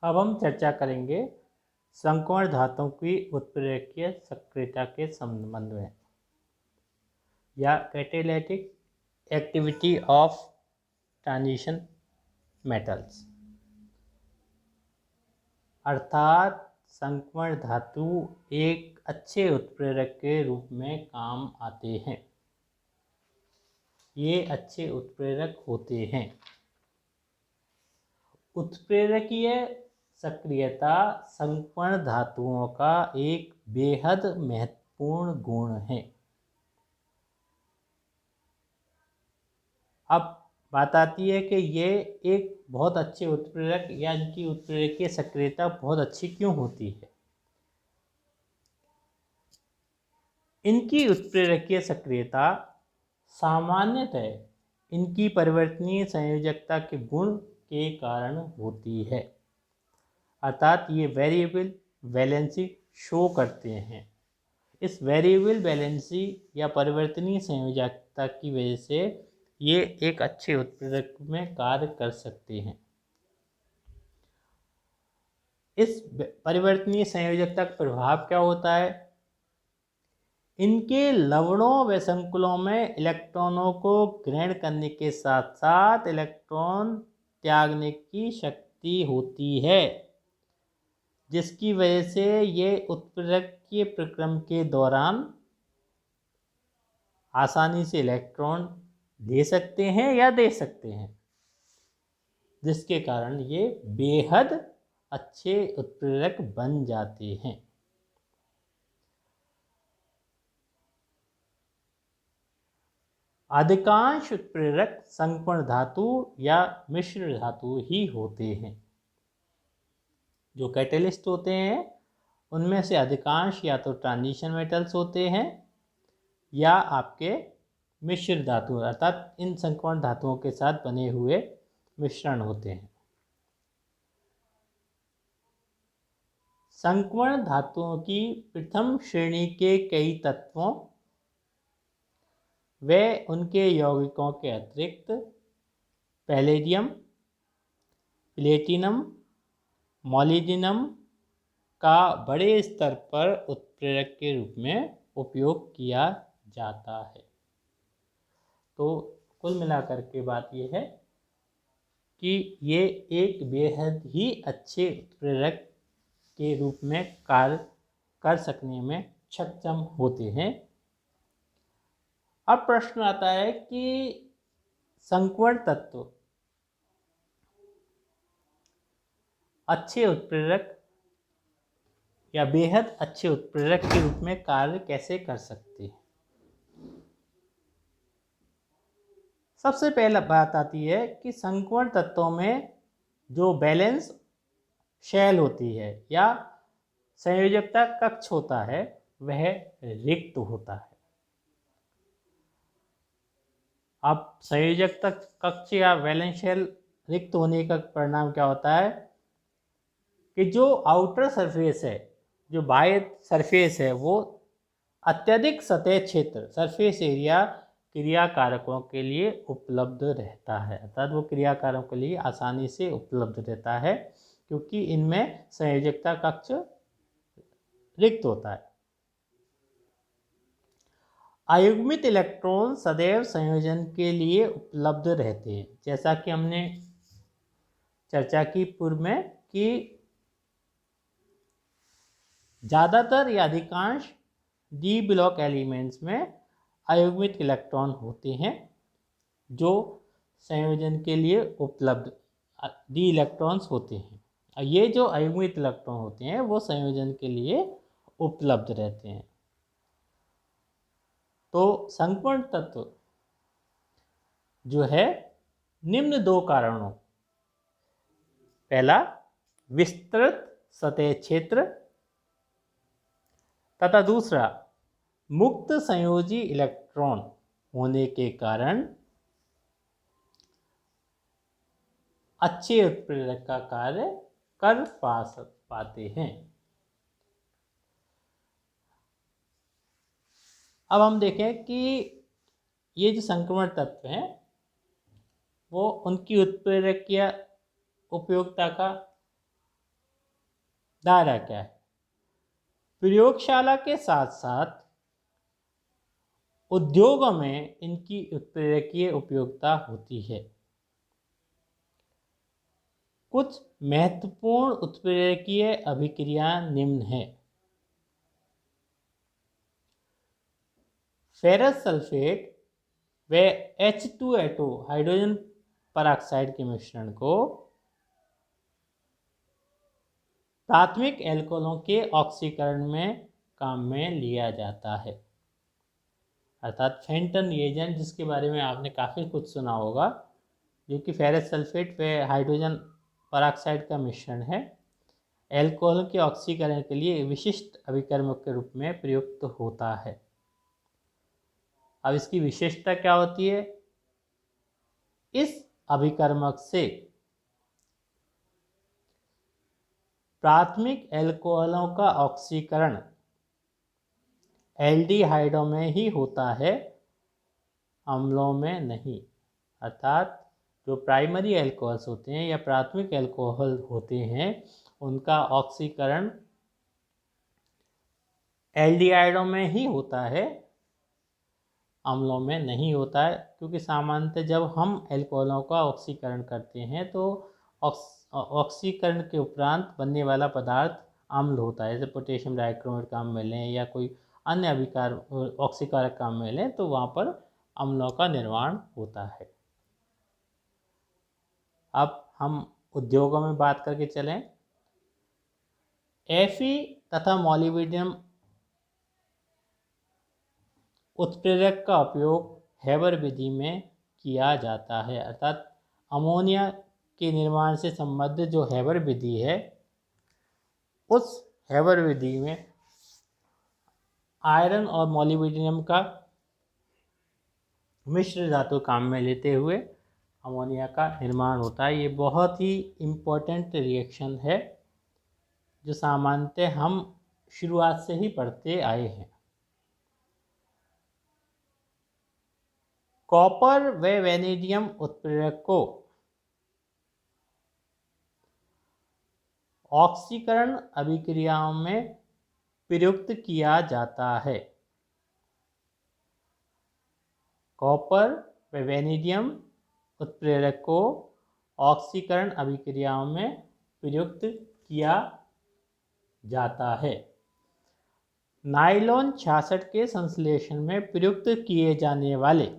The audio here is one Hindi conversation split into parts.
अब हम चर्चा करेंगे संक्रमण धातुओं की उत्प्रेरकीय सक्रियता के संबंध में या catalytic activity of transition metals, अर्थात संक्रमण धातु एक अच्छे उत्प्रेरक के रूप में काम आते हैं। ये अच्छे उत्प्रेरक होते हैं। उत्प्रेरकीय सक्रियता संक्रमण धातुओं का एक बेहद महत्वपूर्ण गुण है। अब बात आती है कि ये एक बहुत अच्छे उत्प्रेरक या इनकी उत्प्रेरकीय सक्रियता बहुत अच्छी क्यों होती है। इनकी उत्प्रेरकीय सक्रियता सामान्यतः इनकी परिवर्तनीय संयोजकता के गुण के कारण होती है, अर्थात ये वेरिएबल वैलेंसी शो करते हैं। इस वेरिएबल वैलेंसी या परिवर्तनीय संयोजकता की वजह से ये एक अच्छे उत्प्रेरक में कार्य कर सकते हैं। इस परिवर्तनीय संयोजकता का प्रभाव क्या होता है? इनके लवणों व संकुलों में इलेक्ट्रॉनों को ग्रहण करने के साथ साथ इलेक्ट्रॉन त्यागने की शक्ति होती है, जिसकी वजह से ये उत्प्रेरकीय प्रक्रम के दौरान आसानी से इलेक्ट्रॉन दे सकते हैं या दे सकते हैं, जिसके कारण ये बेहद अच्छे उत्प्रेरक बन जाते हैं। अधिकांश उत्प्रेरक संक्रमण धातु या मिश्र धातु ही होते हैं। जो कैटेलिस्ट होते हैं उनमें से अधिकांश या तो ट्रांजिशन मेटल्स होते हैं या आपके मिश्र धातु अर्थात इन संक्रमण धातुओं के साथ बने हुए मिश्रण होते हैं। संक्रमण धातुओं की प्रथम श्रेणी के कई तत्वों वे उनके यौगिकों के अतिरिक्त पैलेडियम, प्लेटिनम, मोलिब्डेनम का बड़े स्तर पर उत्प्रेरक के रूप में उपयोग किया जाता है। तो कुल मिलाकर के बात यह है कि ये एक बेहद ही अच्छे उत्प्रेरक के रूप में कार्य कर सकने में सक्षम होते हैं। अब प्रश्न आता है कि संक्रमण तत्व अच्छे उत्प्रेरक या बेहद अच्छे उत्प्रेरक के रूप में कार्य कैसे कर सकते हैं। सबसे पहला बात आती है कि संक्रमण तत्वों में जो बैलेंस शेल होती है या संयोजकता कक्ष होता है वह रिक्त होता है। अब संयोजकता कक्ष या वैलेंस शेल रिक्त होने का परिणाम क्या होता है कि जो आउटर सरफेस है, जो बाह्य सरफेस है, वो अत्यधिक सतह क्षेत्र सरफेस एरिया क्रिया कारकों के लिए उपलब्ध रहता है, अर्थात वो क्रिया कारकों के लिए आसानी से उपलब्ध रहता है क्योंकि इनमें संयोजकता कक्ष रिक्त होता है। अयुग्मित इलेक्ट्रॉन सदैव संयोजन के लिए उपलब्ध रहते हैं, जैसा कि हमने चर्चा की पूर्व में कि ज़्यादातर या अधिकांश डी ब्लॉक एलिमेंट्स में अयुग्मित इलेक्ट्रॉन होते हैं जो संयोजन के लिए उपलब्ध डी इलेक्ट्रॉन्स होते हैं। ये जो अयुग्मित इलेक्ट्रॉन होते हैं वो संयोजन के लिए उपलब्ध रहते हैं। तो संक्रमण तत्व जो है निम्न दो कारणों, पहला विस्तृत सतह क्षेत्र तथा दूसरा मुक्त संयोजी इलेक्ट्रॉन होने के कारण अच्छे उत्प्रेरक का कार्य कर पाते हैं। अब हम देखें कि ये जो संक्रमण तत्व हैं वो उनकी उत्प्रेरकीय उपयोगिता का दायरा क्या है? प्रयोगशाला के साथ साथ उद्योगों में इनकी उत्प्रेरकीय उपयोगिता होती है। कुछ महत्वपूर्ण उत्प्रेरकीय अभिक्रिया निम्न है। फेरस सल्फेट व H2O हाइड्रोजन परऑक्साइड के मिश्रण को प्राथमिक एल्कोहलों के ऑक्सीकरण में काम में लिया जाता है। अर्थात फेंटन रिएजेंट, जिसके बारे में आपने काफ़ी कुछ सुना होगा, जो कि फेरस सल्फेट व हाइड्रोजन परऑक्साइड का मिश्रण है, एल्कोहल के ऑक्सीकरण के लिए विशिष्ट अभिकर्मक के रूप में प्रयुक्त होता है। अब इसकी विशेषता क्या होती है? इस अभिकर्मक से प्राथमिक एल्कोहलों का ऑक्सीकरण एल्डिहाइडों में ही होता है, अम्लों में नहीं। अर्थात जो प्राइमरी एल्कोहल्स होते हैं या प्राथमिक एल्कोहल होते हैं, उनका ऑक्सीकरण एल्डिहाइडों में ही होता है, अम्लों में नहीं होता है। क्योंकि सामान्यतः जब हम एल्कोहलों का ऑक्सीकरण करते हैं तो ऑक्सीकरण के उपरांत बनने वाला पदार्थ अम्ल होता है। जैसे पोटेशियम डाइक्रोमेट का अम्ल लें या कोई अन्य अभिकार ऑक्सीकारक का अम्ल लें, तो वहाँ पर अम्लों का निर्माण होता है। अब हम उद्योगों में बात करके चलें। Fe तथा मॉलिब्डेनम उत्प्रेरक का उपयोग हेबर विधि में किया जाता है। अर्थात अमोनिया के निर्माण से संबंधित जो हेबर विधि है, उस हेबर विधि में आयरन और मॉलिब्डेनम का मिश्र धातु काम में लेते हुए अमोनिया का निर्माण होता है। ये बहुत ही इम्पोर्टेंट रिएक्शन है, जो सामान्यतः हम शुरुआत से ही पढ़ते आए हैं। कॉपर व वैनेडियम उत्प्रेरक को ऑक्सीकरण अभिक्रियाओं में प्रयुक्त किया जाता है। कॉपर व वैनेडियम उत्प्रेरक को ऑक्सीकरण अभिक्रियाओं में प्रयुक्त किया जाता है। नाइलॉन 66 के संश्लेषण में प्रयुक्त किए जाने वाले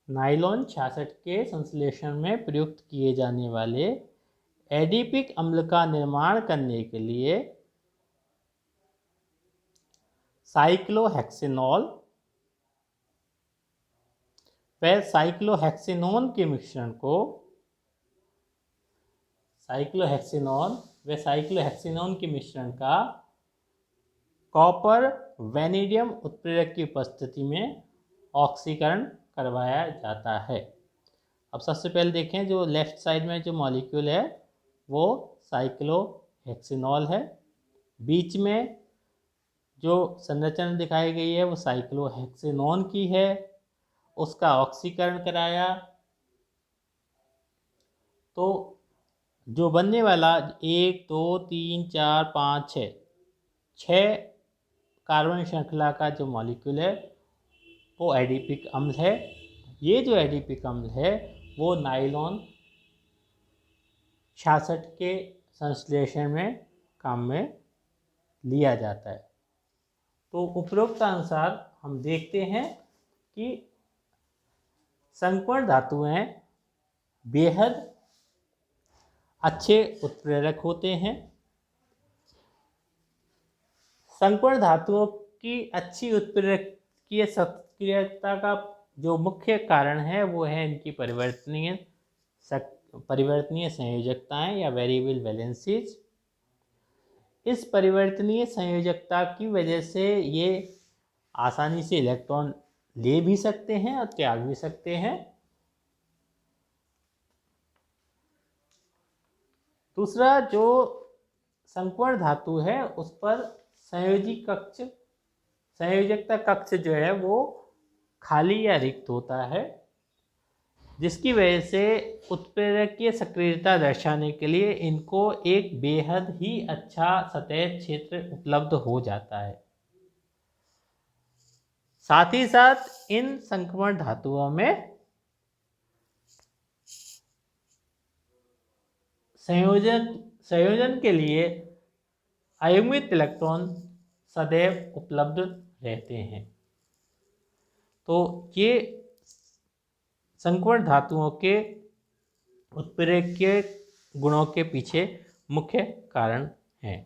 नाइलॉन 66 के संश्लेषण में प्रयुक्त किए जाने वाले एडिपिक अम्ल का निर्माण करने के लिए साइक्लोहेक्सेनॉल व साइक्लोहेक्सेनोन के मिश्रण को साइक्लोहेक्सेनोन के मिश्रण का कॉपर वैनेडियम उत्प्रेरक की उपस्थिति में ऑक्सीकरण करवाया जाता है। अब सबसे पहले देखें, जो लेफ्ट साइड में जो मॉलिक्यूल है वो साइक्लोहेक्सेनॉल है। बीच में जो संरचना दिखाई गई है वो साइक्लोहेक्सेनोन की है। उसका ऑक्सीकरण कराया तो जो बनने वाला 1 2 3 4 5 6 कार्बन श्रृंखला का जो मॉलिक्यूल है वो एडिपिक अम्ल है। ये जो एडिपिक अम्ल है वो नाइलॉन 66 के संश्लेषण में काम में लिया जाता है। तो उपरोक्त अनुसार हम देखते हैं कि संकर्ण धातुएं बेहद अच्छे उत्प्रेरक होते हैं। संकर्ण धातुओं की अच्छी उत्प्रेरकीय सक्रियता का जो मुख्य कारण है वो है इनकी परिवर्तनीय संयोजकताएं या वेरिएबल वैलेंसीज। इस परिवर्तनीय संयोजकता की वजह से ये आसानी से इलेक्ट्रॉन ले भी सकते हैं और त्याग भी सकते हैं। दूसरा, जो संकर्ण धातु है उस पर संयोजकता कक्ष जो है वो खाली या रिक्त होता है। जिसकी वजह से उत्प्रेरकीय सक्रियता दर्शाने के लिए इनको एक बेहद ही अच्छा सतह क्षेत्र उपलब्ध हो जाता है। साथ ही साथ इन संक्रमण धातुओं में संयोजन के लिए अयुग्मित इलेक्ट्रॉन सदैव उपलब्ध रहते हैं। तो ये संक्रमण धातुओं के उत्प्रेरकीय गुणों के पीछे मुख्य कारण हैं।